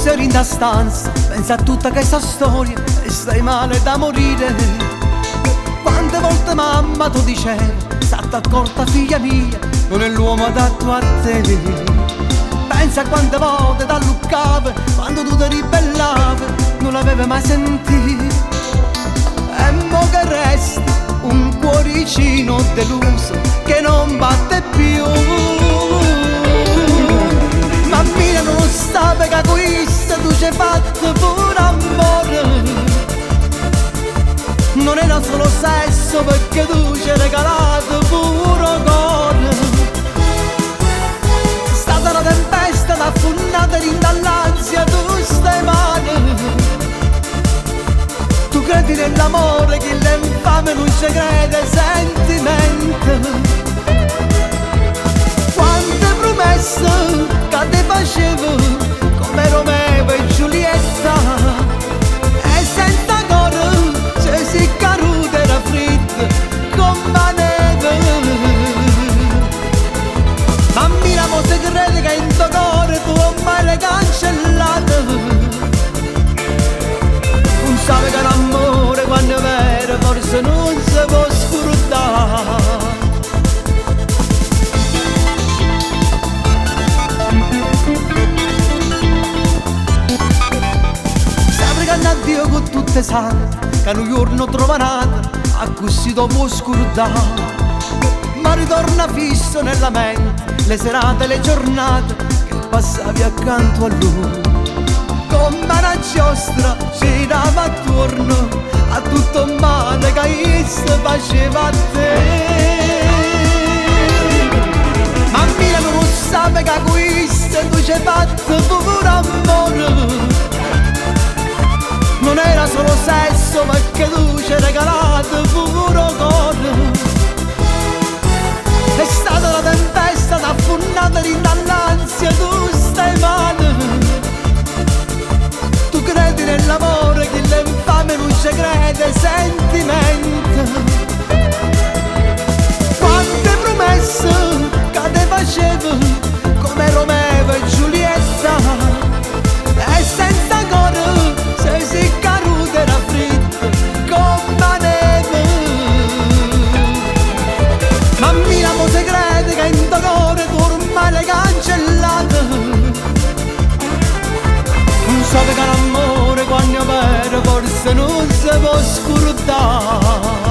pensieri in da stanza, pensa a tutta questa storia e stai male da morire. Quante volte mamma tu diceva, state accorta figlia mia, non è l'uomo adatto a te. Pensa a quante volte t'alluccava quando tu ti ribellavi, non l'avevi mai sentito. E mo che resta un cuoricino deluso che non batte più. Mammina non stava che questo tu ci hai fatto pure amore, non era solo sesso perché tu ci hai regalato pure cuore. È stata una tempesta d'affonnata dall'ansia, tu stai male. Tu credi nell'amore, che l'infame non ci crede, sentimento. Quante promesse che ti facevo, come Romeo e Giulietta, e senza coro se si caduta era fritta come neve. Mammina, mo se crede che in tuo cuore tu ormai l'hai cancellato. Non sai che l'amore quando è vero forse non si può scrutare. A Dio con tutte sante che un giorno trova nata a così dopo scordare, ma ritorna fisso nella mente le serate e le giornate che passavi accanto a lui. Come una giostra ci dava attorno a tutto il male che essa faceva a te. Mammina non sape che questo tu ci hai fatto pure amore, non era solo sesso perché tu ci hai regalato pure cuore. È stata la tempesta d'affonnata dall'ansia, tu stai male. Tu credi nell'amore, che l'infame non ci crede, sentimento. Quante promesse che ti facevo, come Romeo e Giulietta, e senza coro se si caduta era fritta come neve. Mammina, mo se crede che in tuo cuore tu ormai l'hai cancellato. Non so che l'amore quando è vero forse non si può scrutare.